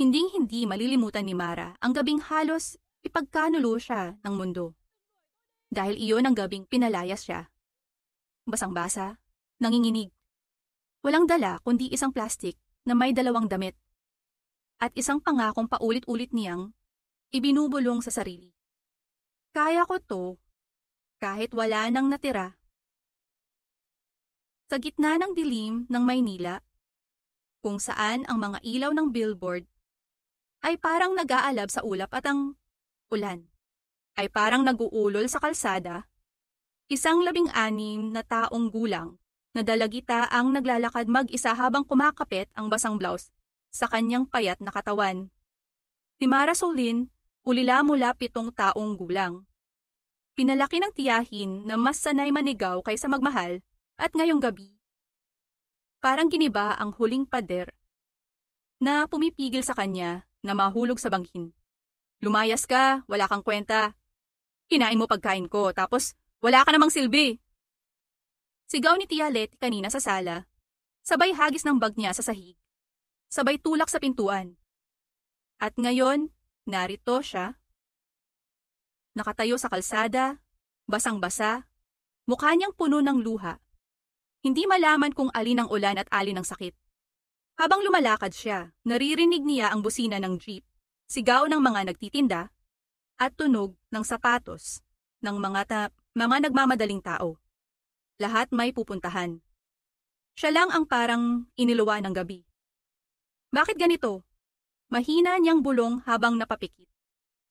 Hinding-hindi malilimutan ni Mara ang gabing halos ipagkanulo siya ng mundo. Dahil iyon ang gabing pinalayas siya. Basang-basa, nanginginig. Walang dala kundi isang plastik na may 2 damit. At isang pangakong paulit-ulit niyang ibinubulong sa sarili. Kaya ko to, kahit wala nang natira. Sa gitna ng dilim ng Maynila, kung saan ang mga ilaw ng billboard ay parang nag-aalab sa ulap at ang ulan ay parang nag-uulol sa kalsada, isang 16 na taong gulang na dalagita ang naglalakad mag-isa habang kumakapit ang basang blouse sa kanyang payat na katawan. Si Mara Soulin, ulila mula 7 taong gulang. Pinalaki ng tiyahin na mas sanay manigaw kaysa magmahal at ngayong gabi, parang giniba ang huling pader na pumipigil sa kanya na mahulog sa banghin. Lumayas ka, wala kang kwenta. Kinain mo pagkain ko, tapos wala ka namang silbi. Sigaw ni Tia Letty kanina sa sala, sabay hagis ng bag niya sa sahig, sabay tulak sa pintuan. At ngayon, narito siya. Nakatayo sa kalsada, basang-basa, mukha niyang puno ng luha. Hindi malaman kung alin ang ulan at alin ang sakit. Habang lumalakad siya, naririnig niya ang busina ng jeep, sigaw ng mga nagtitinda, at tunog ng sapatos ng mga nagmamadaling tao. Lahat may pupuntahan. Siya lang ang parang iniluwa ng gabi. Bakit ganito? Mahina niyang bulong habang napapikit.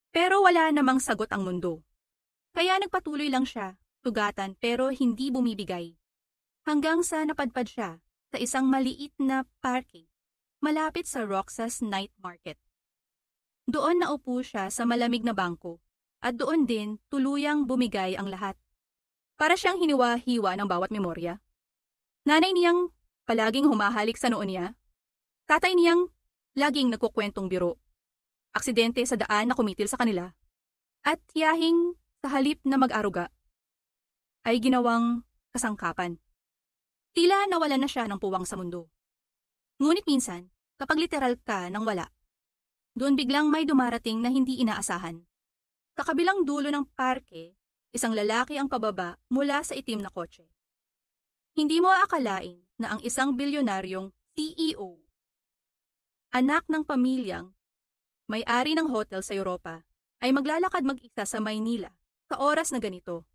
Pero wala namang sagot ang mundo. Kaya nagpatuloy lang siya, tugatan pero hindi bumibigay. Hanggang sa napadpad siya sa isang maliit na parking malapit sa Roxas Night Market. Doon naupo siya sa malamig na bangko at doon din tuluyang bumigay ang lahat. Para siyang hiniwa-hiwa ng bawat memorya. Nanay niyang palaging humahalik sa noo niya. Tatay niyang laging nagkukwentong biro. Aksidente sa daan na kumitil sa kanila. At tiyahing sa halip na mag-aruga ay ginawang kasangkapan. Tila nawala na siya ng puwang sa mundo. Ngunit minsan, kapag literal ka nang wala, doon biglang may dumarating na hindi inaasahan. Sa kabilang dulo ng parke, isang lalaki ang pababa mula sa itim na kotse. Hindi mo aakalain na ang isang bilyonaryong CEO, anak ng pamilyang may-ari ng hotel sa Europa, ay maglalakad mag-isa sa Maynila sa oras na ganito.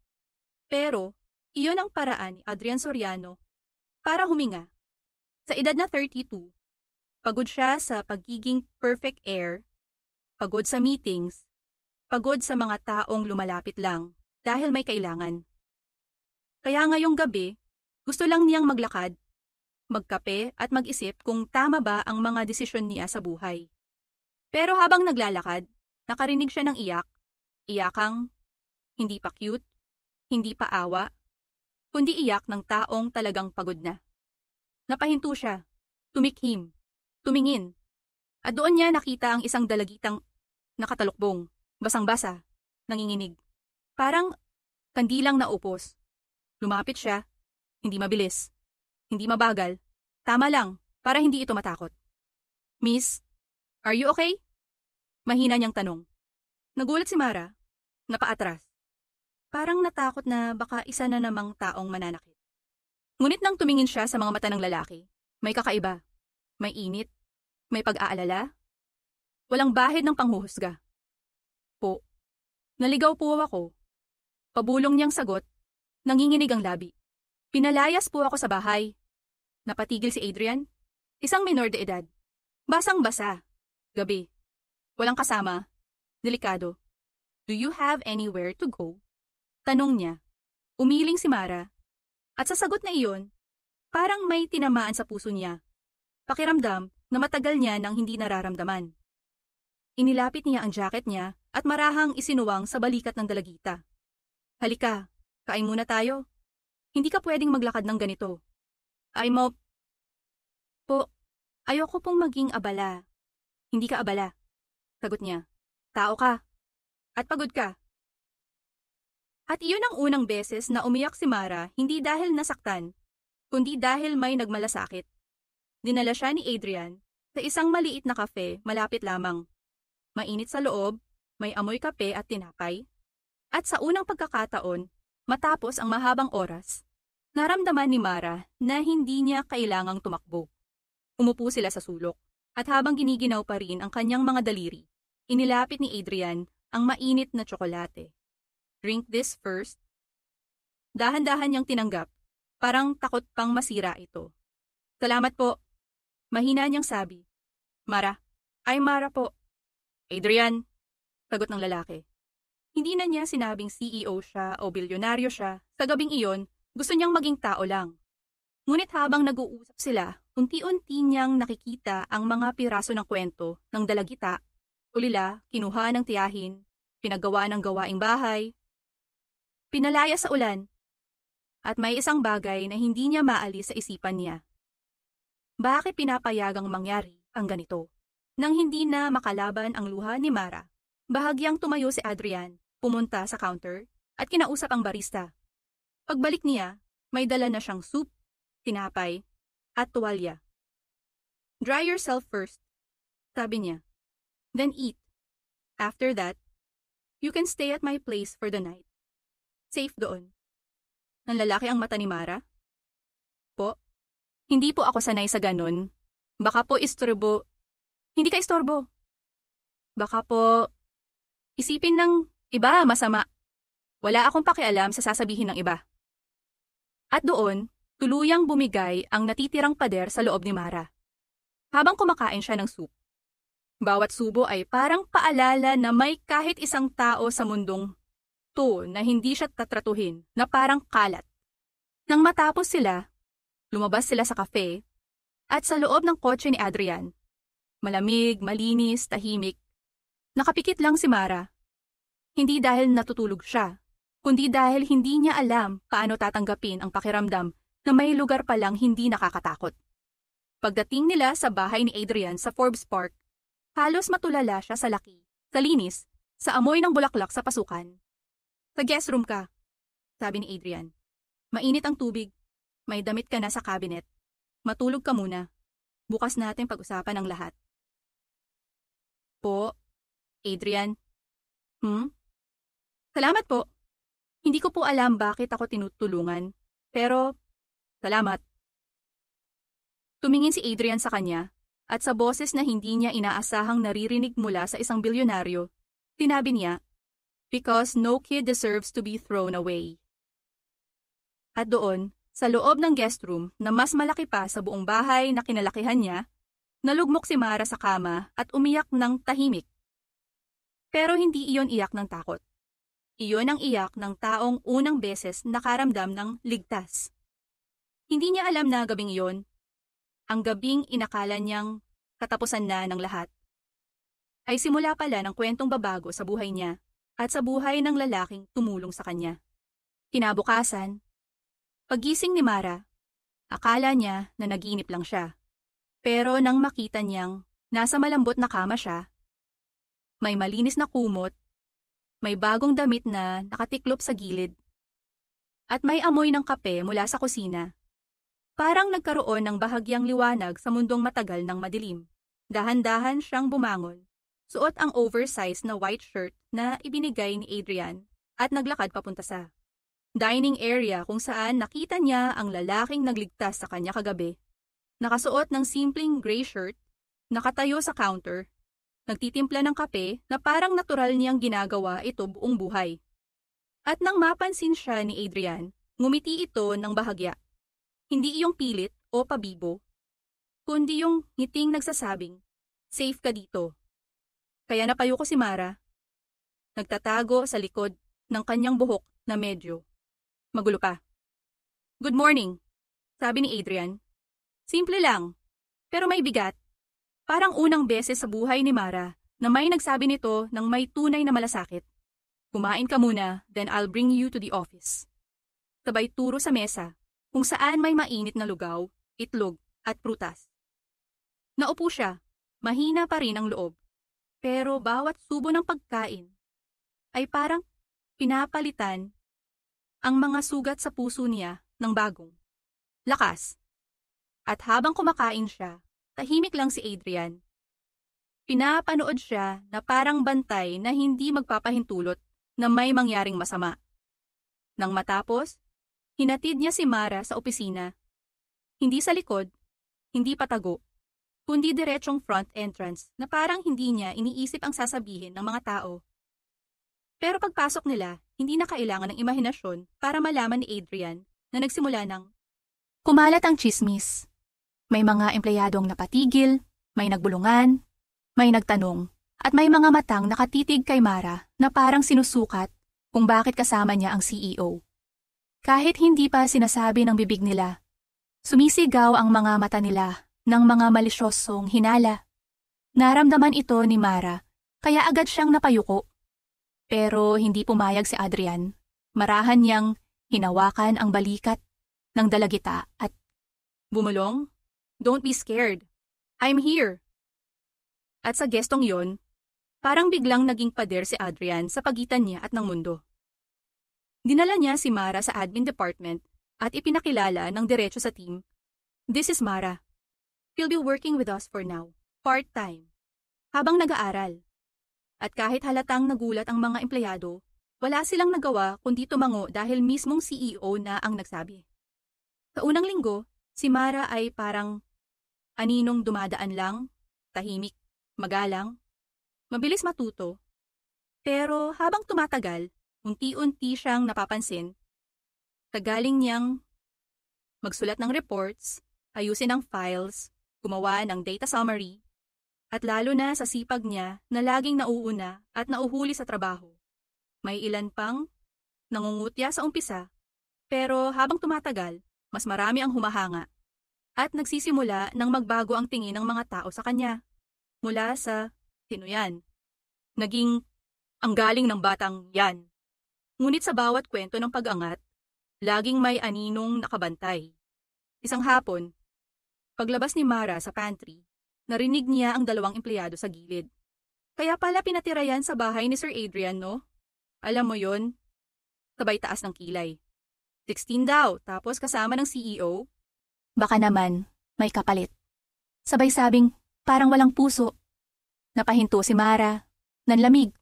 Pero, iyon ang paraan ni Adrian Soriano para huminga. Sa edad na 32, pagod siya sa pagiging perfect air, pagod sa meetings, pagod sa mga taong lumalapit lang dahil may kailangan. Kaya ngayong gabi, gusto lang niyang maglakad, magkape at mag-isip kung tama ba ang mga desisyon niya sa buhay. Pero habang naglalakad, nakarinig siya ng iyak, iyakang hindi pa cute, hindi pa awa, kundi iyak ng taong talagang pagod na. Napahinto siya, tumikhim, tumingin, at doon niya nakita ang isang dalagitang nakatalukbong, basang-basa, nanginginig. Parang kandilang naupos. Lumapit siya, hindi mabilis, hindi mabagal, tama lang para hindi ito matakot. Miss, are you okay? Mahina niyang tanong. Nagulat si Mara, napaatras. Parang natakot na baka isa na namang taong mananakit. Ngunit nang tumingin siya sa mga mata ng lalaki, may kakaiba, may init, may pag-aalala, walang bahid ng panghuhusga. Po, naligaw po ako. Pabulong niyang sagot, nanginginig ang labi. Pinalayas po ako sa bahay. Napatigil si Adrian, isang minor de edad. Basang-basa, gabi. Walang kasama, delikado. Do you have anywhere to go? Tanong niya. Umiling si Mara. At sa sagot na iyon, parang may tinamaan sa puso niya. Pakiramdam na matagal niya nang hindi nararamdaman. Inilapit niya ang jacket niya at marahang isinuwang sa balikat ng dalagita. Halika, kain muna tayo. Hindi ka pwedeng maglakad ng ganito. Po, ayoko pong maging abala. Hindi ka abala. Sagot niya. Tao ka. At pagod ka. At iyon ang unang beses na umiyak si Mara hindi dahil nasaktan, kundi dahil may nagmalasakit. Dinala siya ni Adrian sa isang maliit na kafe malapit lamang. Mainit sa loob, may amoy kape at tinapay. At sa unang pagkakataon, matapos ang mahabang oras, naramdaman ni Mara na hindi niya kailangang tumakbo. Umupo sila sa sulok, at habang giniginaw pa rin ang kanyang mga daliri, inilapit ni Adrian ang mainit na tsokolate. "Drink this first." Dahan-dahan niyang tinanggap, parang takot pang masira ito. "Salamat po," mahina niyang sabi. "Mara." "Ay, Mara po." "Adrian," sagot ng lalaki. Hindi na niya sinabing CEO siya o bilyonaryo siya. Sa gabing iyon, gusto niyang maging tao lang. Ngunit habang nag-uusap sila, unti-unti niyang nakikita ang mga piraso ng kwento ng dalagita, ulila, kinuha ng tiyahin, pinagawa ng gawaing bahay, pinalaya sa ulan, at may isang bagay na hindi niya maalis sa isipan niya. Bakit pinapayagang mangyari ang ganito? Nang hindi na makalaban ang luha ni Mara, bahagyang tumayo si Adrian, pumunta sa counter, at kinausap ang barista. Pagbalik niya, may dala na siyang soup, tinapay, at tuwalya. "Dry yourself first," sabi niya. "Then eat. After that, you can stay at my place for the night. Safe doon." Nanlalaki ang mata ni Mara. "Po, hindi po ako sanay sa ganun. Baka po istorbo." "Hindi ka istorbo. Baka po isipin ng iba masama. Wala akong pakialam sa sasabihin ng iba." At doon, tuluyang bumigay ang natitirang pader sa loob ni Mara. Habang kumakain siya ng soup, bawat subo ay parang paalala na may kahit isang tao sa mundong to na hindi siya tatratuhin, na parang kalat. Nang matapos sila, lumabas sila sa cafe, at sa loob ng kotse ni Adrian, malamig, malinis, tahimik, nakapikit lang si Mara. Hindi dahil natutulog siya, kundi dahil hindi niya alam paano tatanggapin ang pakiramdam na may lugar palang hindi nakakatakot. Pagdating nila sa bahay ni Adrian sa Forbes Park, halos matulala siya sa laki, sa linis, sa amoy ng bulaklak sa pasukan. "Sa guest room ka," sabi ni Adrian. "Mainit ang tubig. May damit ka na sa cabinet. Matulog ka muna. Bukas natin pag-usapan ang lahat." "Po, Adrian." "Salamat po. Hindi ko po alam bakit ako tinutulungan. Pero, salamat." Tumingin si Adrian sa kanya, at sa boses na hindi niya inaasahang naririnig mula sa isang bilyonaryo, sinabi niya, "Because no kid deserves to be thrown away." At doon, sa loob ng guest room na mas malaki pa sa buong bahay na kinalakihan niya, nalugmok si Mara sa kama at umiyak ng tahimik. Pero hindi iyon iyak ng takot. Iyon ang iyak ng taong unang beses nakaramdam ng ligtas. Hindi niya alam na gabing iyon, ang gabing inakala niyang katapusan na ng lahat, ay simula pala ng kwentong babago sa buhay niya at sa buhay ng lalaking tumulong sa kanya. Kinabukasan, paggising ni Mara, akala niya na naginip lang siya. Pero nang makita niyang nasa malambot na kama siya, may malinis na kumot, may bagong damit na nakatiklop sa gilid, at may amoy ng kape mula sa kusina, parang nagkaroon ng bahagyang liwanag sa mundong matagal ng madilim. Dahan-dahan siyang bumangon, suot ang oversized na white shirt na ibinigay ni Adrian at naglakad papunta sa dining area kung saan nakita niya ang lalaking nagligtas sa kanya kagabi. Nakasuot ng simpleng gray shirt, nakatayo sa counter, nagtitimpla ng kape na parang natural niyang ginagawa ito buong buhay. At nang mapansin siya ni Adrian, ngumiti ito ng bahagya. Hindi iyong pilit o pabibo, kundi yung ngiting nagsasabing, "Safe ka dito." Kaya napayo ko si Mara, nagtatago sa likod ng kanyang buhok na medyo magulo pa. "Good morning," sabi ni Adrian. Simple lang, pero may bigat. Parang unang beses sa buhay ni Mara na may nagsabi nito ng may tunay na malasakit. "Kumain ka muna, then I'll bring you to the office." Sabay turo sa mesa, kung saan may mainit na lugaw, itlog, at prutas. Naupo siya, mahina pa rin ang loob. Pero bawat subo ng pagkain ay parang pinapalitan ang mga sugat sa puso niya ng bagong lakas. At habang kumakain siya, tahimik lang si Adrian. Pinapanood siya na parang bantay na hindi magpapahintulot na may mangyaring masama. Nang matapos, hinatid niya si Mara sa opisina. Hindi sa likod, hindi patago, kundi diretsong front entrance na parang hindi niya iniisip ang sasabihin ng mga tao. Pero pagpasok nila, hindi na kailangan ng imahinasyon para malaman ni Adrian na nagsimula ng kumalat ang tsismis. May mga empleyadong napatigil, may nagbulungan, may nagtanong, at may mga matang nakatitig kay Mara na parang sinusukat kung bakit kasama niya ang CEO. Kahit hindi pa sinasabi ng bibig nila, sumisigaw ang mga mata nila ng mga malisyosong hinala. Naramdaman ito ni Mara, kaya agad siyang napayuko. Pero hindi pumayag si Adrian. Marahan niyang hinawakan ang balikat ng dalagita at bumulong, "Don't be scared. I'm here." At sa gestong yon, parang biglang naging pader si Adrian sa pagitan niya at ng mundo. Dinala niya si Mara sa admin department at ipinakilala ng diretso sa team, "This is Mara. She'll be working with us for now, part-time, habang nag-aaral." At kahit halatang nagulat ang mga empleyado, wala silang nagawa kundi tumango dahil mismong CEO na ang nagsabi. Sa unang linggo, si Mara ay parang aninong dumadaan lang, tahimik, magalang, mabilis matuto. Pero habang tumatagal, unti-unti siyang napapansin. Tagaling niyang magsulat ng reports, ayusin ang files, gumawa ng data summary, at lalo na sa sipag niya na laging nauuna at nauhuli sa trabaho. May ilan pang nangungutya sa umpisa, pero habang tumatagal, mas marami ang humahanga at nagsisimula ng magbago ang tingin ng mga tao sa kanya. Mula sa, "Sino yan?" naging, "Ang galing ng batang yan." Ngunit sa bawat kwento ng pag-angat, laging may aninong nakabantay. Isang hapon, paglabas ni Mara sa pantry, narinig niya ang dalawang empleyado sa gilid. "Kaya pala pinatira yan sa bahay ni Sir Adrian, no? Alam mo yon?" Sabay taas ng kilay. 16 daw, tapos kasama ng CEO? Baka naman, may kapalit. Sabay sabing, parang walang puso. Napahinto si Mara, nanlamig.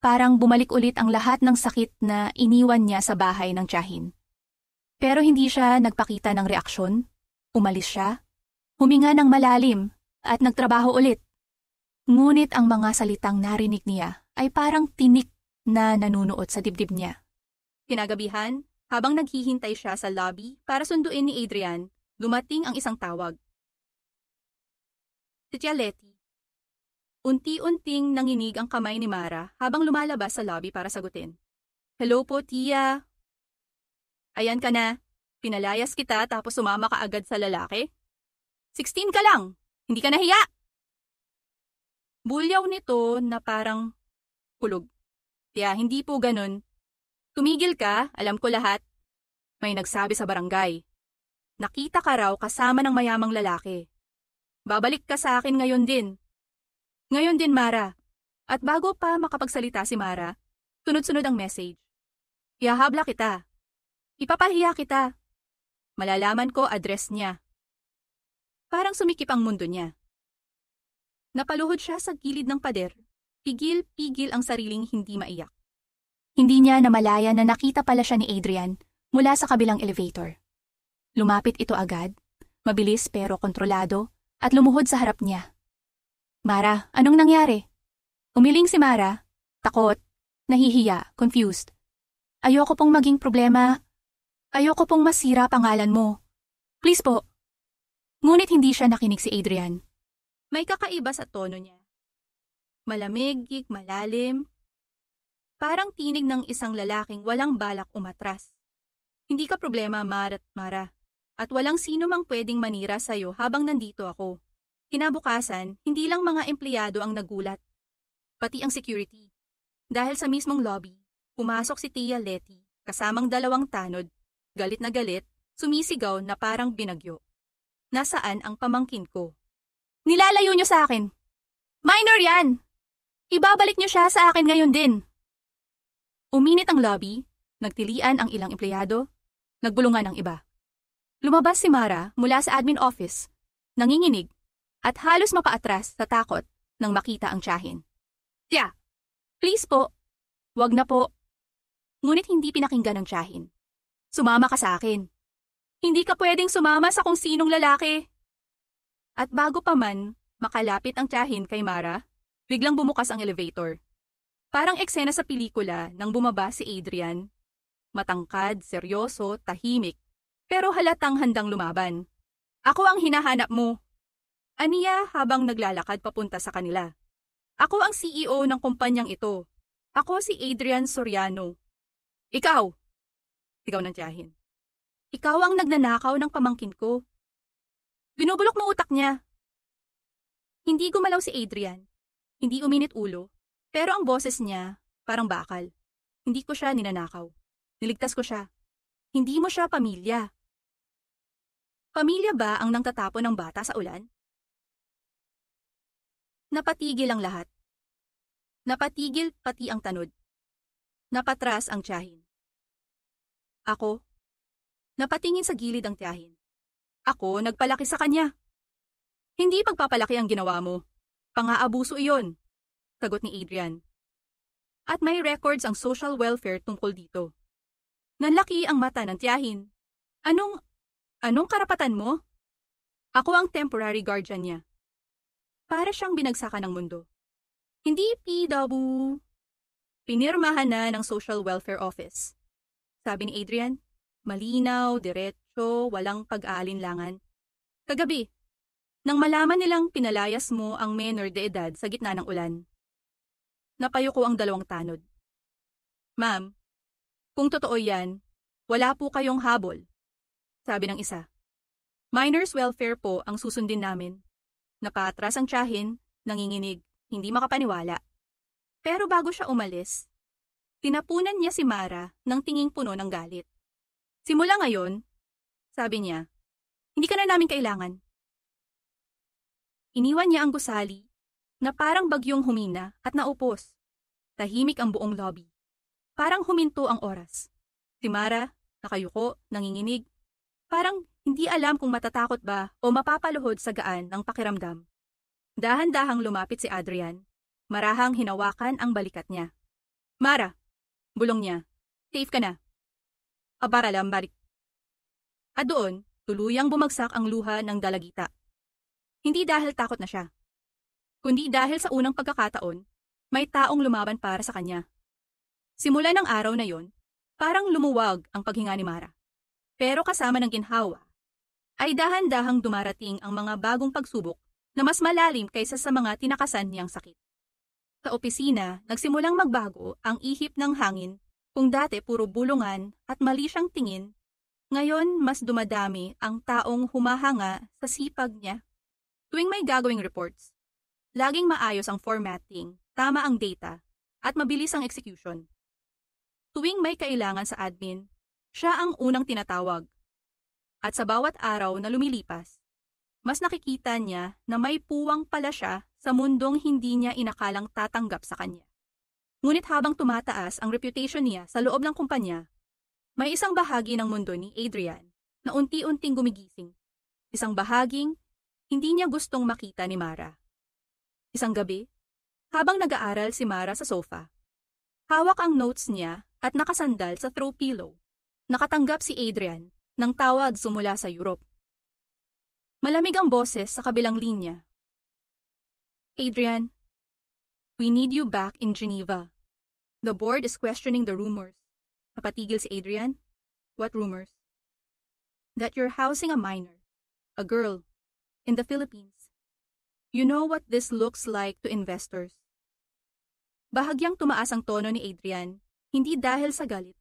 Parang bumalik ulit ang lahat ng sakit na iniwan niya sa bahay ng tiyahin. Pero hindi siya nagpakita ng reaksyon. Umalis siya, huminga ng malalim, at nagtrabaho ulit. Ngunit ang mga salitang narinig niya ay parang tinik na nanunuot sa dibdib niya. Kinagabihan, habang naghihintay siya sa lobby para sunduin ni Adrian, dumating ang isang tawag. Si Tia Letty. Unti-unting nanginig ang kamay ni Mara habang lumalabas sa lobby para sagutin. "Hello po, Tia." "Ayan ka na. Pinalayas kita tapos sumama ka agad sa lalaki? 16 ka lang. Hindi ka nahiya." Bulyaw nito na parang kulog. "Tia, hindi po ganun. Tumigil ka, alam ko lahat. May nagsabi sa barangay. Nakita ka raw kasama ng mayamang lalaki. Babalik ka sa akin ngayon din." "Ngayon din, Mara." At bago pa makapagsalita si Mara, sunod-sunod ang message. "Ihahabla kita. Ipapahiya kita. Malalaman ko address niya." Parang sumikip ang mundo niya. Napaluhod siya sa gilid ng pader. Pigil-pigil ang sariling hindi maiyak. Hindi niya namalaya na nakita pala siya ni Adrian mula sa kabilang elevator. Lumapit ito agad, mabilis pero kontrolado, at lumuhod sa harap niya. "Mara, anong nangyari?" Umiling si Mara, takot, nahihiya, confused. "Ayoko pong maging problema. Ayoko pong masira pangalan mo. Please po." Ngunit hindi siya nakinig si Adrian. May kakaiba sa tono niya. Malamig, malalim. Parang tinig ng isang lalaking walang balak umatras. "Hindi ka problema, Mara. At walang sino mang pwedeng manira sa'yo habang nandito ako." Kinabukasan, hindi lang mga empleyado ang nagulat, pati ang security. Dahil sa mismong lobby, pumasok si Tia Letty, kasamang dalawang tanod, galit na galit, sumisigaw na parang binagyo. "Nasaan ang pamangkin ko? Nilalayo niyo sa akin. Minor yan! Ibabalik niyo siya sa akin ngayon din." Uminit ang lobby, nagtilian ang ilang empleyado, nagbulungan ang iba. Lumabas si Mara mula sa admin office, nanginginig, at halos mapaatras sa takot nang makita ang tiyahin. "Tiya, please po, wag na po." Ngunit hindi pinakinggan ng tiyahin. "Sumama ka sa akin. Hindi ka pwedeng sumama sa kung sinong lalaki." At bago pa man makalapit ang tiyahin kay Mara, biglang bumukas ang elevator. Parang eksena sa pelikula nang bumaba si Adrian. Matangkad, seryoso, tahimik, pero halatang handang lumaban. "Ako ang hinahanap mo," aniya habang naglalakad papunta sa kanila. "Ako ang CEO ng kumpanyang ito. Ako si Adrian Soriano." "Ikaw!" sigaw ng tiyahin. "Ikaw ang nagnanakaw ng pamangkin ko." Binubulok ng utak niya. Hindi gumalaw si Adrian. Hindi uminit ulo. Pero ang boses niya, parang bakal. "Hindi ko siya ninanakaw. Niligtas ko siya. Hindi mo siya pamilya." Pamilya ba ang nangtatapon ng bata sa ulan? Napatigil ang lahat. Napatigil pati ang tanod. Napatras ang tiyahin. "Ako?" Napatingin sa gilid ang tiyahin. "Ako nagpalaki sa kanya." "Hindi pagpapalaki ang ginawa mo. Pang-aabuso iyon," sagot ni Adrian. "At may records ang social welfare tungkol dito." Nanlaki ang mata ng tiyahin. Anong karapatan mo?" "Ako ang temporary guardian niya." Para siyang binagsakan ng mundo. "Hindi PW. Pinirmahan na ng Social Welfare Office," sabi ni Adrian. Malinaw, diretso, walang pag-aalinlangan. "Kagabi, nang malaman nilang pinalayas mo ang menor de edad sa gitna ng ulan." Napayuko ang dalawang tanod. "Ma'am, kung totoo yan, wala po kayong habol," sabi ng isa. "Minors welfare po ang susundin namin." Napatras ang tiyahin, nanginginig, hindi makapaniwala. Pero bago siya umalis, tinapunan niya si Mara ng tinging puno ng galit. "Simula ngayon," sabi niya, "hindi ka na namin kailangan." Iniwan niya ang gusali na parang bagyong humina at naupos. Tahimik ang buong lobby. Parang huminto ang oras. Si Mara, nakayuko, nanginginig. Parang hindi alam kung matatakot ba o mapapaluhod sa gaan ng pakiramdam. Dahan-dahang lumapit si Adrian. Marahang hinawakan ang balikat niya. "Mara," bulong niya, "safe ka na." "Abara lang, balik." At doon, tuluyang bumagsak ang luha ng dalagita. Hindi dahil takot na siya, kundi dahil sa unang pagkakataon, may taong lumaban para sa kanya. Simula ng araw na yon, parang lumuwag ang paghinga ni Mara. Pero kasama ng ginhawa, ay dahan-dahang dumarating ang mga bagong pagsubok na mas malalim kaysa sa mga tinakasan niyang sakit. Sa opisina, nagsimulang magbago ang ihip ng hangin. Kung dati puro bulungan at mali siyang tingin, ngayon mas dumadami ang taong humahanga sa sipag niya. Tuwing may gagawing reports, laging maayos ang formatting, tama ang data, at mabilis ang execution. Tuwing may kailangan sa admin, siya ang unang tinatawag. At sa bawat araw na lumilipas, mas nakikita niya na may puwang pala siya sa mundong hindi niya inakalang tatanggap sa kanya. Ngunit habang tumataas ang reputation niya sa loob ng kumpanya, may isang bahagi ng mundo ni Adrian na unti-unting gumigising. Isang bahaging hindi niya gustong makita ni Mara. Isang gabi, habang nag-aaral si Mara sa sofa, hawak ang notes niya at nakasandal sa throw pillow, nakatanggap si Adrian ng tawag sumula sa Europe. Malamig ang boses sa kabilang linya. "Adrian, we need you back in Geneva. The board is questioning the rumors." Napatigil si Adrian. "What rumors?" "That you're housing a minor, a girl, in the Philippines. You know what this looks like to investors." Bahagyang tumaas ang tono ni Adrian, hindi dahil sa galit,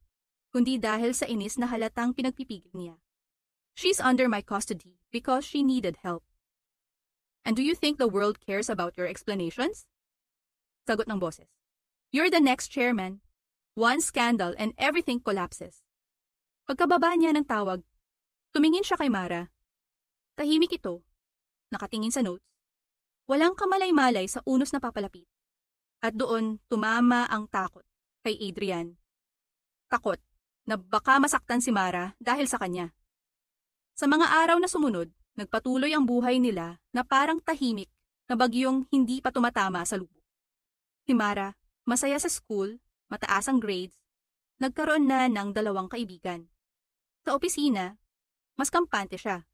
kundi dahil sa inis na halatang pinagpipigil niya. "She's under my custody because she needed help. And do you think the world cares about your explanations?" Sagot ng boses. "You're the next chairman. One scandal and everything collapses." Pagkababa niya ng tawag, tumingin siya kay Mara. Tahimik ito, nakatingin sa notes. Walang kamalay-malay sa unos na papalapit. At doon tumama ang takot kay Adrian. Takot na baka masaktan si Mara dahil sa kanya. Sa mga araw na sumunod, Nagpatuloy ang buhay nila na parang tahimik na bagyong hindi pa tumatama sa lubog. Si Mara, masaya sa school, mataas ang grades, nagkaroon na ng 2 kaibigan. Sa opisina, mas kampante siya.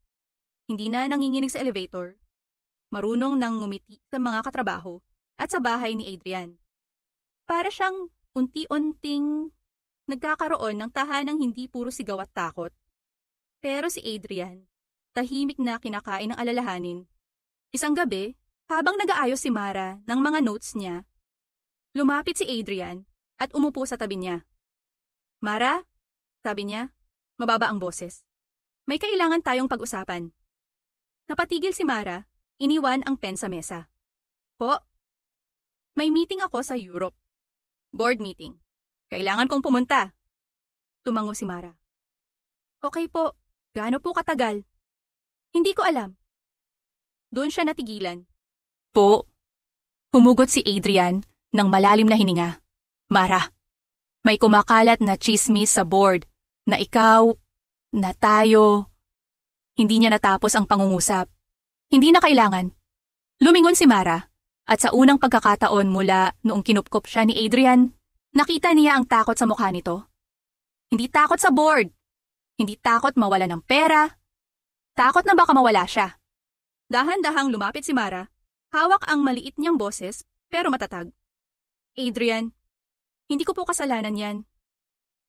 Hindi na nanginginig sa elevator, marunong nang ngumiti sa mga katrabaho at sa bahay ni Adrian. Para siyang unti-unting nagkakaroon ng tahanang hindi puro sigaw at takot. Pero si Adrian, tahimik na kinakain ng alalahanin. Isang gabi, habang nag-aayos si Mara ng mga notes niya, lumapit si Adrian at umupo sa tabi niya. "Mara," sabi niya, mababa ang boses. "May kailangan tayong pag-usapan." Napatigil si Mara, iniwan ang pen sa mesa. "Po, may meeting ako sa Europe. Board meeting. Kailangan kong pumunta." Tumango si Mara. "Okay po, gaano po katagal?" "Hindi ko alam." Doon siya natigilan. "Po," humugot si Adrian ng malalim na hininga. "Mara, may kumakalat na chismis sa board na ikaw, na tayo." Hindi niya natapos ang pangungusap. Hindi na kailangan. Lumingon si Mara at sa unang pagkakataon mula noong kinupkop siya ni Adrian, nakita niya ang takot sa mukha nito. Hindi takot sa board. Hindi takot mawala ng pera. Takot na baka mawala siya. Dahan-dahang lumapit si Mara, hawak ang maliit niyang boses pero matatag. "Adrian, hindi ko po kasalanan yan.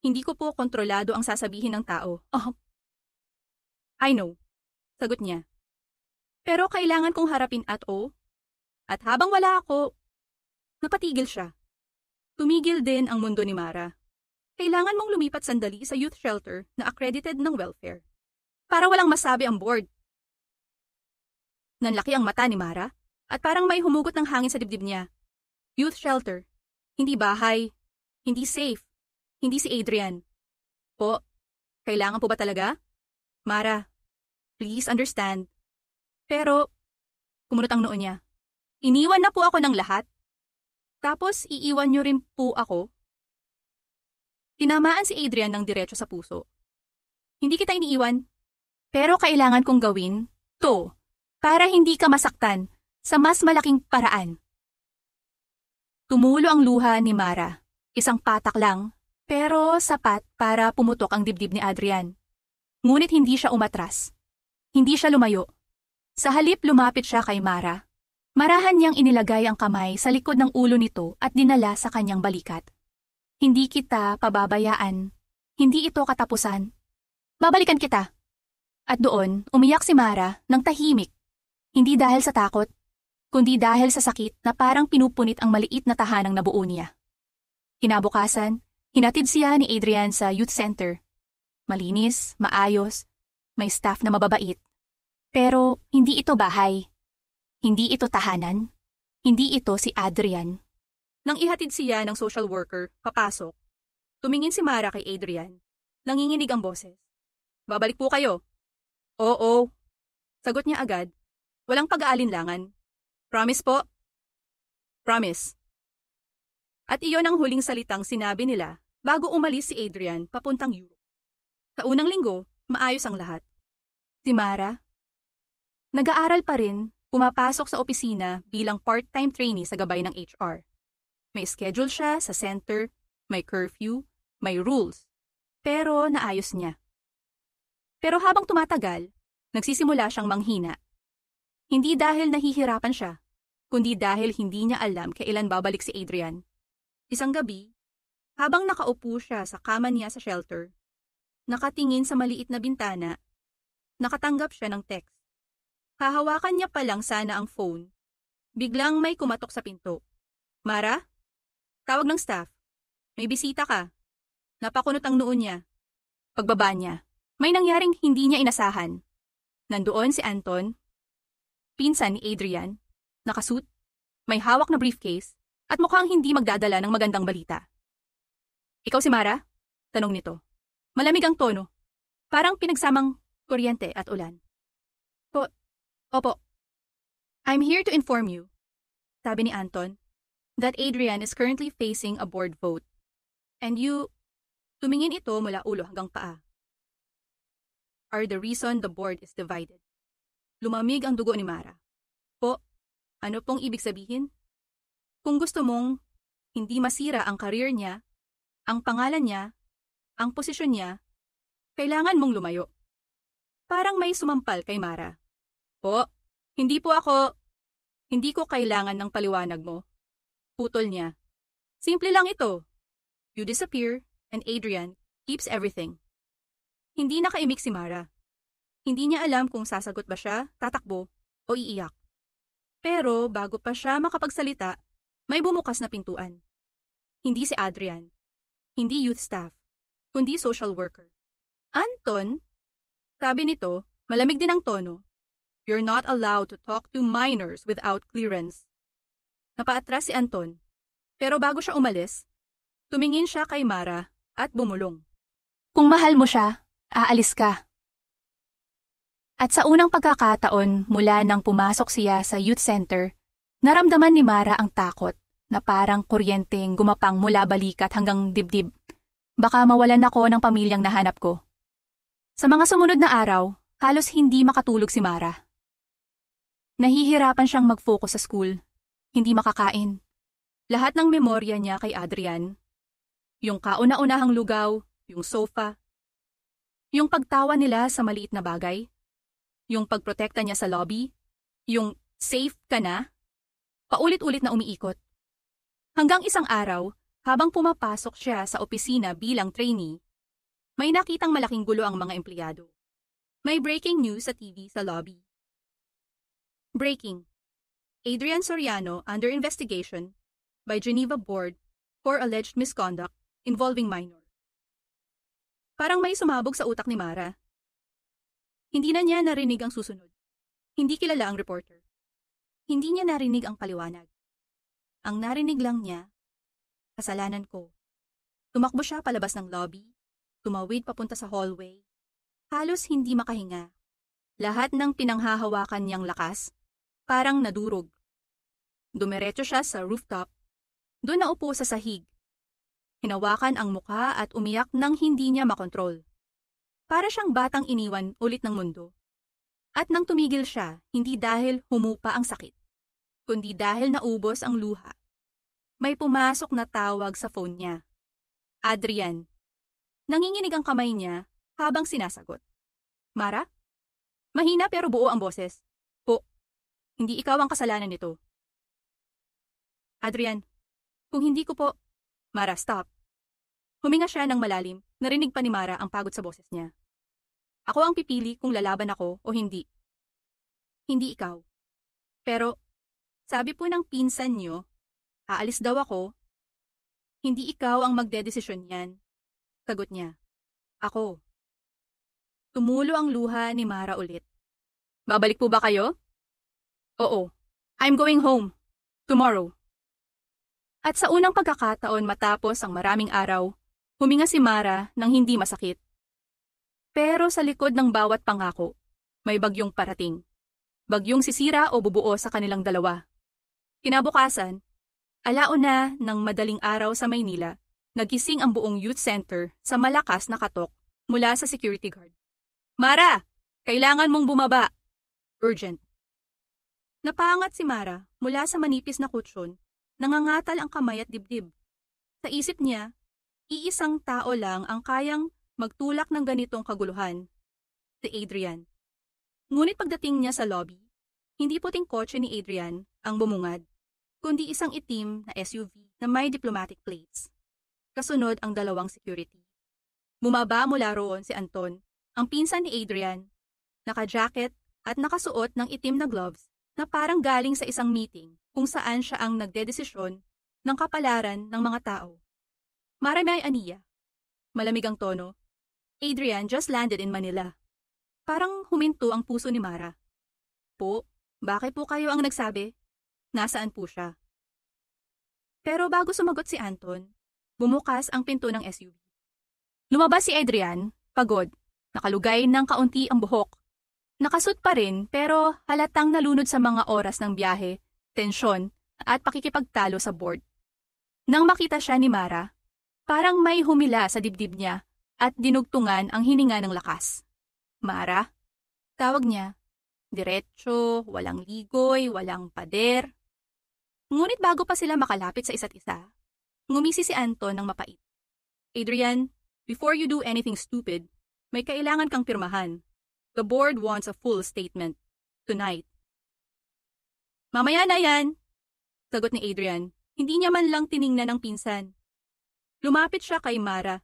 Hindi ko po kontrolado ang sasabihin ng tao." "Oh, I know," sagot niya. "Pero kailangan kong harapin at At habang wala ako, napatigil siya. Tumigil din ang mundo ni Mara. Kailangan mong lumipat sandali sa youth shelter na accredited ng welfare. Para walang masabi ang board. Nanlaki ang mata ni Mara at parang may humugot ng hangin sa dibdib niya. Youth shelter. Hindi bahay. Hindi safe. Hindi si Adrian. "Po, kailangan po ba talaga? Mara, please understand." Pero, kumunot ang noo niya. "Iniwan na po ako ng lahat. Tapos iiwan niyo rin po ako?" Tinamaan si Adrian ng diretso sa puso. "Hindi kita iniiwan. Pero kailangan kong gawin to para hindi ka masaktan sa mas malaking paraan." Tumulo ang luha ni Mara. Isang patak lang, pero sapat para pumutok ang dibdib ni Adrian. Ngunit hindi siya umatras. Hindi siya lumayo. Sa halip lumapit siya kay Mara. Marahan niyang inilagay ang kamay sa likod ng ulo nito at dinala sa kanyang balikat. "Hindi kita pababayaan. Hindi ito katapusan. Babalikan kita." At doon, umiyak si Mara ng tahimik. Hindi dahil sa takot, kundi dahil sa sakit na parang pinupunit ang maliit na tahanang nabuo niya. Kinabukasan, hinatid siya ni Adrian sa youth center. Malinis, maayos, may staff na mababait. Pero hindi ito bahay. Hindi ito tahanan. Hindi ito si Adrian. Nang ihatid siya ng social worker, papasok, tumingin si Mara kay Adrian. Nanginginig ang boses. "Babalik po kayo." "Oo." Sagot niya agad. Walang pag-aalinlangan. "Promise po?" "Promise." At iyon ang huling salitang sinabi nila bago umalis si Adrian papuntang Europe. Sa unang linggo, maayos ang lahat. Si Mara, nag-aaral pa rin, pumapasok sa opisina bilang part-time trainee sa gabay ng HR. May schedule siya sa center, may curfew, may rules. Pero naayos niya. Pero habang tumatagal, nagsisimula siyang manghina. Hindi dahil nahihirapan siya, kundi dahil hindi niya alam kailan babalik si Adrian. Isang gabi, habang nakaupo siya sa kama niya sa shelter, nakatingin sa maliit na bintana, nakatanggap siya ng text. Hahawakan niya pa lang sana ang phone. Biglang may kumatok sa pinto. "Mara? Tawag ng staff. May bisita ka." Napakunot ang noo niya. Pagbaba niya, may nangyaring hindi niya inasahan. Nandoon si Anton, pinsan ni Adrian, nakasuit, may hawak na briefcase, at mukhang hindi magdadala ng magandang balita. "Ikaw si Mara?" tanong nito. Malamig ang tono, parang pinagsamang kuryente at ulan. Opo. "I'm here to inform you," sabi ni Anton, "that Adrian is currently facing a board vote. And you," tumingin ito mula ulo hanggang paa, "are the reason the board is divided." Lumamig ang dugo ni Mara. Po, ano pong ibig sabihin? Kung gusto mong hindi masira ang career niya, ang pangalan niya, ang posisyon niya, kailangan mong lumayo. Parang may sumampal kay Mara. Po, hindi ko kailangan ng paliwanag mo. Putol niya. Simple lang ito. You disappear and Adrian keeps everything. Hindi nakaimik si Mara. Hindi niya alam kung sasagot ba siya, tatakbo, o iiyak. Pero bago pa siya makapagsalita, may bumukas na pintuan. Hindi si Adrian, hindi youth staff, kundi social worker. Anton, sabi nito, malamig din ang tono. You're not allowed to talk to minors without clearance. Napaatras si Anton, pero bago siya umalis, tumingin siya kay Mara at bumulong. Kung mahal mo siya, aalis ka. At sa unang pagkakataon mula nang pumasok siya sa youth center, naramdaman ni Mara ang takot na parang kuryenteng gumapang mula balikat hanggang dibdib. Baka mawalan ako ng pamilyang nahanap ko. Sa mga sumunod na araw, halos hindi makatulog si Mara. Nahihirapan siyang mag-focus sa school, hindi makakain. Lahat ng memorya niya kay Adrian, yung kauna-unahang lugaw, yung sofa, yung pagtawa nila sa maliit na bagay, yung pagprotekta niya sa lobby, yung safe ka na, paulit-ulit na umiikot. Hanggang isang araw, habang pumapasok siya sa opisina bilang trainee, may nakitang malaking gulo ang mga empleyado. May breaking news sa TV sa lobby. Breaking. Adrian Soriano under investigation by Geneva Board for alleged misconduct involving minor. Parang may sumabog sa utak ni Mara. Hindi na niya narinig ang susunod. Hindi kilala ang reporter. Hindi niya narinig ang paliwanag. Ang narinig lang niya, kasalanan ko. Tumakbo siya palabas ng lobby, tumawid papunta sa hallway. Halos hindi makahinga. Lahat ng pinanghahawakan niyang lakas, parang nadurog. Dumiretso siya sa rooftop. Doon naupo sa sahig. Hinawakan ang mukha at umiyak nang hindi niya makontrol. Para siyang batang iniwan ulit ng mundo. At nang tumigil siya, hindi dahil humupa ang sakit, kundi dahil naubos ang luha. May pumasok na tawag sa phone niya. Adrian. Nanginginig ang kamay niya habang sinasagot. Mara? Mahina pero buo ang boses. Po, hindi ikaw ang kasalanan nito. Adrian, kung hindi ko po... Mara, stop. Huminga siya ng malalim, narinig pa ni Mara ang pagod sa boses niya. Ako ang pipili kung lalaban ako o hindi. Hindi ikaw. Pero, sabi po ng pinsan niyo, aalis daw ako. Hindi ikaw ang magdedesisyon yan. Sagot niya. Ako. Tumulo ang luha ni Mara ulit. Babalik po ba kayo? Oo. I'm going home. Tomorrow. At sa unang pagkakataon matapos ang maraming araw, huminga si Mara nang hindi masakit. Pero sa likod ng bawat pangako, may bagyong parating. Bagyong sisira o bubuo sa kanilang dalawa. Kinabukasan, alauna ng madaling araw sa Maynila, nagising ang buong youth center sa malakas na katok mula sa security guard. Mara! Kailangan mong bumaba! Urgent. Napaangat si Mara mula sa manipis na kutsyon. Nangangatal ang kamay at dibdib. Sa isip niya, iisang tao lang ang kayang magtulak ng ganitong kaguluhan. Si Adrian. Ngunit pagdating niya sa lobby, hindi puting kotse ni Adrian ang bumungad, kundi isang itim na SUV na may diplomatic plates. Kasunod ang dalawang security. Bumaba mula roon si Anton, ang pinsan ni Adrian, naka-jacket at nakasuot ng itim na gloves na parang galing sa isang meeting kung saan siya ang nagdedesisyon ng kapalaran ng mga tao. Marami ay aniya. Malamig ang tono. Adrian just landed in Manila. Parang huminto ang puso ni Mara. Po, bakit po kayo ang nagsabi? Nasaan po siya? Pero bago sumagot si Anton, bumukas ang pinto ng SUV. Lumabas si Adrian, pagod, nakalugay ng kaunti ang buhok. Nakasut pa rin pero halatang nalunod sa mga oras ng biyahe, tensyon at pakikipagtalo sa board. Nang makita siya ni Mara, parang may humila sa dibdib niya at dinugtungan ang hininga ng lakas. Mara? Tawag niya. Diretso, walang ligoy, walang pader. Ngunit bago pa sila makalapit sa isa't isa, ngumisi si Anton ng mapait. Adrian, before you do anything stupid, may kailangan kang pirmahan. The board wants a full statement. Tonight. Mamaya na yan, sagot ni Adrian. Hindi niya man lang tiningnan ang pinsan. Lumapit siya kay Mara.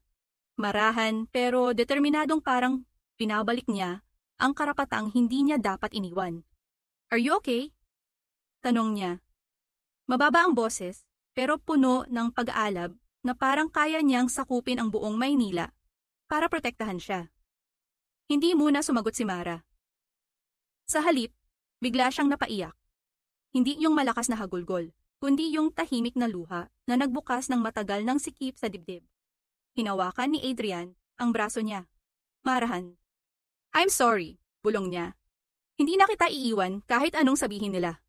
Marahan pero determinadong parang pinabalik niya ang karapatang hindi niya dapat iniwan. Are you okay? Tanong niya. Mababa ang boses pero puno ng pag-aalab na parang kaya niyang sakupin ang buong Maynila para protektahan siya. Hindi muna sumagot si Mara. Sa halip, bigla siyang napaiyak. Hindi yung malakas na hagulgol, kundi yung tahimik na luha na nagbukas ng matagal ng sikip sa dibdib. Hinawakan ni Adrian ang braso niya. Marahan. I'm sorry, bulong niya. Hindi na kita iiwan kahit anong sabihin nila.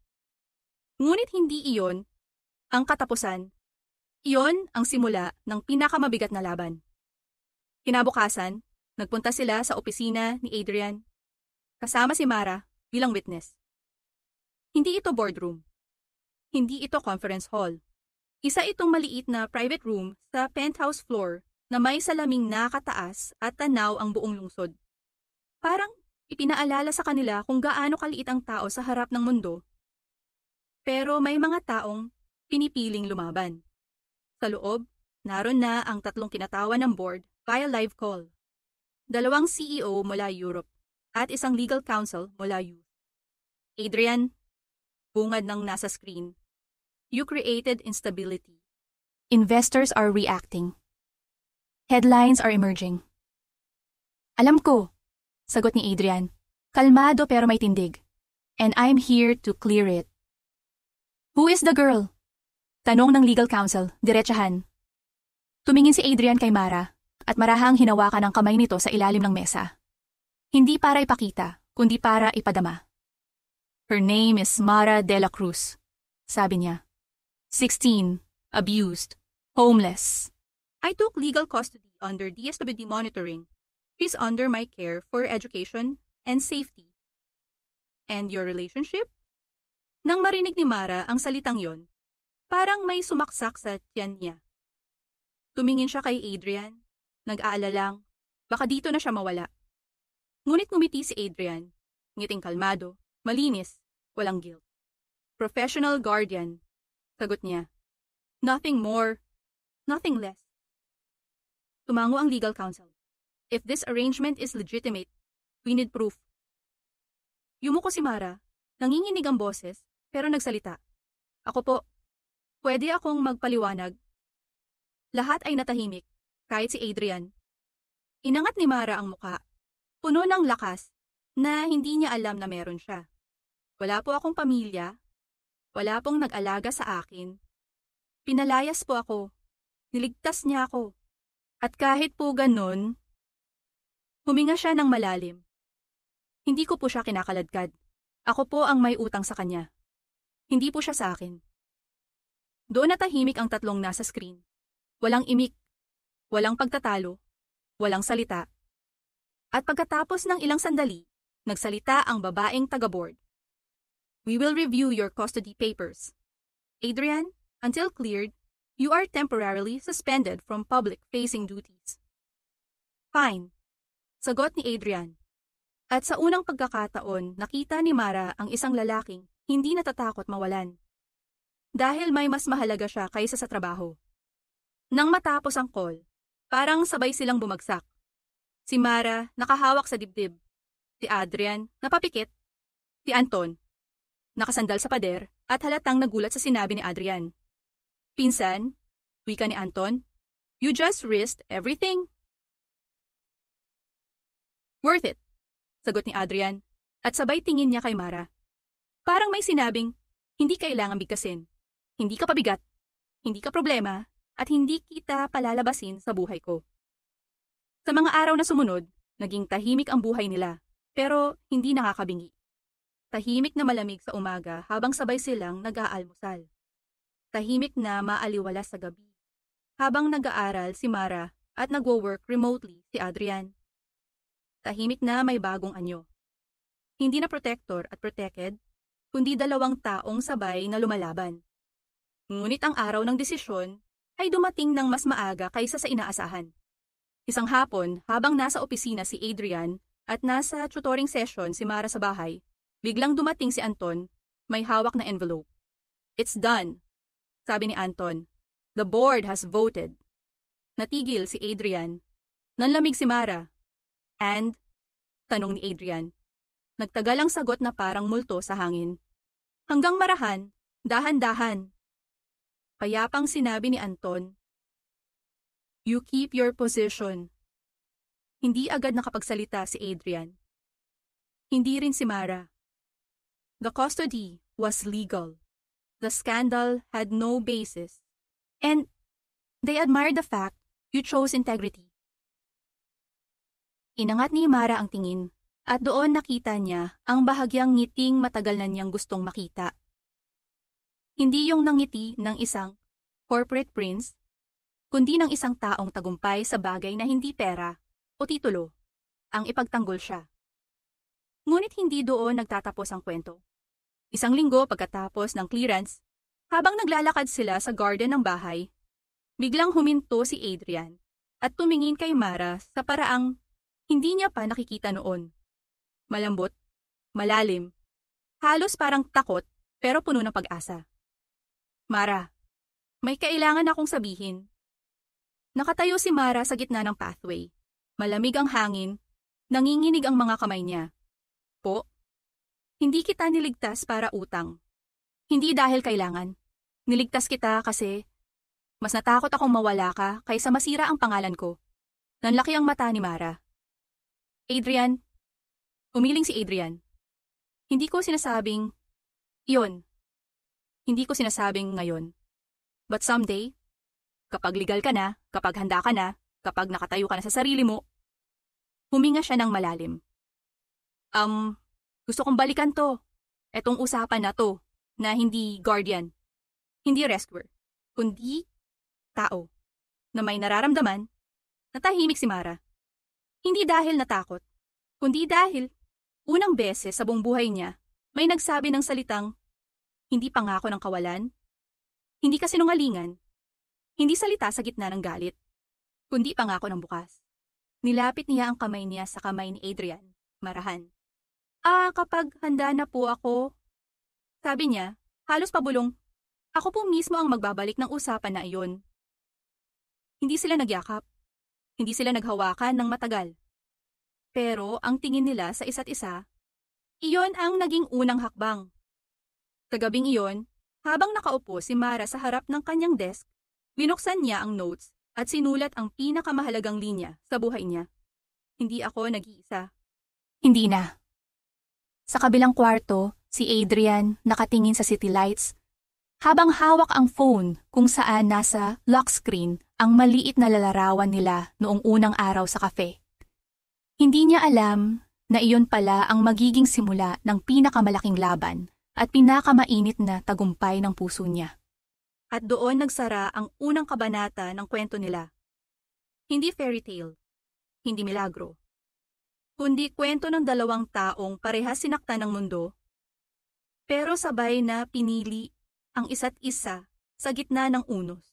Ngunit hindi iyon ang katapusan. Iyon ang simula ng pinakamabigat na laban. Kinabukasan, nagpunta sila sa opisina ni Adrian, kasama si Mara bilang witness. Hindi ito boardroom. Hindi ito conference hall. Isa itong maliit na private room sa penthouse floor na may salaming nakataas at tanaw ang buong lungsod. Parang ipinaalala sa kanila kung gaano kaliit ang tao sa harap ng mundo. Pero may mga taong pinipiling lumaban. Sa loob, naroon na ang 3 kinatawan ng board via live call. 2 CEO mula Europe at 1 legal counsel mula US. Adrian, bungad ng nasa screen. You created instability. Investors are reacting. Headlines are emerging. Alam ko, sagot ni Adrian. Kalmado pero may tindig. And I'm here to clear it. Who is the girl? Tanong ng legal counsel, diretsahan. Tumingin si Adrian kay Mara at marahang hinawakan ang kamay nito sa ilalim ng mesa. Hindi para ipakita, kundi para ipadama. Her name is Mara de la Cruz, sabi niya. 16, abused, homeless. I took legal custody under DSWD monitoring. She's under my care for education and safety. And your relationship? Nang marinig ni Mara ang salitang yon, parang may sumaksak sa tiyan niya. Tumingin siya kay Adrian, nag-aalalang, baka dito na siya mawala. Ngunit ngumiti si Adrian, ngiting kalmado, malinis, walang guilt. Professional guardian, sagot niya. Nothing more, nothing less. Tumango ang legal counsel. If this arrangement is legitimate, we need proof. Yumuko si Mara, nanginginig ang boses, pero nagsalita. Ako po, pwede akong magpaliwanag. Lahat ay natahimik, kahit si Adrian. Inangat ni Mara ang muka, puno ng lakas, na hindi niya alam na meron siya. Wala po akong pamilya, wala pong nag-alaga sa akin. Pinalayas po ako, niligtas niya ako. At kahit po ganun, huminga siya ng malalim. Hindi ko po siya kinakaladkad. Ako po ang may utang sa kanya. Hindi po siya sa akin. Doon natahimik ang 3 nasa screen. Walang imik, walang pagtatalo, walang salita. At pagkatapos ng ilang sandali, nagsalita ang babaeng taga-board. We will review your custody papers. Adrian, until cleared, you are temporarily suspended from public-facing duties. Fine, sagot ni Adrian. At sa unang pagkakataon, nakita ni Mara ang isang lalaking hindi natatakot mawalan. Dahil may mas mahalaga siya kaysa sa trabaho. Nang matapos ang call, parang sabay silang bumagsak. Si Mara nakahawak sa dibdib. Si Adrian napapikit. Si Anton nakasandal sa pader at halatang nagulat sa sinabi ni Adrian. Pinsan, wika ni Anton, you just risked everything. Worth it, sagot ni Adrian at sabay tingin niya kay Mara. Parang may sinabing, hindi kailangan bigkasin. Hindi ka pabigat, hindi ka problema, at hindi kita palalabasin sa buhay ko. Sa mga araw na sumunod, naging tahimik ang buhay nila, pero hindi nakakabingi. Tahimik na malamig sa umaga habang sabay silang nag-aalmusal. Tahimik na maaliwalas sa gabi, habang nag-aaral si Mara at nagwo-work remotely si Adrian. Tahimik na may bagong anyo. Hindi na protector at protected, kundi dalawang taong sabay na lumalaban. Ngunit ang araw ng desisyon ay dumating ng mas maaga kaysa sa inaasahan. Isang hapon, habang nasa opisina si Adrian at nasa tutoring session si Mara sa bahay, biglang dumating si Anton, may hawak na envelope. "It's done," sabi ni Anton. "The board has voted." Natigil si Adrian. Nanlamig si Mara. "And?" tanong ni Adrian. Nagtagal ang sagot na parang multo sa hangin. Hanggang marahan, dahan-dahan. Payapang sinabi ni Anton, "You keep your position." Hindi agad nakapagsalita si Adrian. Hindi rin si Mara. The custody was legal. The scandal had no basis. And they admired the fact you chose integrity. Inangat ni Mara ang tingin, at doon nakita niya ang bahagyang ngiting matagal na niyang gustong makita. Hindi yung nangiti ng isang corporate prince, kundi ng isang taong tagumpay sa bagay na hindi pera o titulo ang ipagtanggol siya. Ngunit hindi doon nagtatapos ang kwento. Isang linggo pagkatapos ng clearance, habang naglalakad sila sa garden ng bahay, biglang huminto si Adrian at tumingin kay Mara sa paraang hindi niya pa nakikita noon. Malambot, malalim, halos parang takot pero puno ng pag-asa. "Mara, may kailangan akong sabihin." Nakatayo si Mara sa gitna ng pathway. Malamig ang hangin, nanginginig ang mga kamay niya. "Po, hindi kita niligtas para utang. Hindi dahil kailangan. Niligtas kita kasi mas natakot akong mawala ka kaysa masira ang pangalan ko." Nanlaki ang mata ni Mara. "Adrian," umiling si Adrian. "Hindi ko sinasabing iyon. Hindi ko sinasabing ngayon. But someday, kapag legal ka na, kapag handa ka na, kapag nakatayo ka na sa sarili mo." Huminga siya ng malalim. Gusto kong balikan to. Etong usapan na to, na hindi guardian, hindi rescuer, kundi tao, na may nararamdaman." Natahimik si Mara. Hindi dahil natakot, kundi dahil unang beses sa buong buhay niya, may nagsabi ng salitang, hindi pangako ng kawalan, hindi kasinungalingan, hindi salita sa gitna ng galit, kundi pangako ng bukas. Nilapit niya ang kamay niya sa kamay ni Adrian, marahan. Kapag handa na po ako," sabi niya, halos pabulong, "ako po mismo ang magbabalik ng usapan na iyon." Hindi sila nagyakap, hindi sila naghawakan ng matagal. Pero ang tingin nila sa isa't isa, iyon ang naging unang hakbang. Sa gabing iyon, habang nakaupo si Mara sa harap ng kanyang desk, binuksan niya ang notes at sinulat ang pinakamahalagang linya sa buhay niya. "Hindi ako nag-iisa." Hindi na. Sa kabilang kwarto, si Adrian nakatingin sa city lights, habang hawak ang phone kung saan nasa lock screen ang maliit na lalarawan nila noong unang araw sa cafe. Hindi niya alam na iyon pala ang magiging simula ng pinakamalaking laban at pinakamainit na tagumpay ng puso niya. At doon nagsara ang unang kabanata ng kwento nila. Hindi fairy tale, hindi milagro, kundi kwento ng dalawang taong parehas sinaktan ng mundo, pero sabay na pinili ang isa't isa sa gitna ng unos.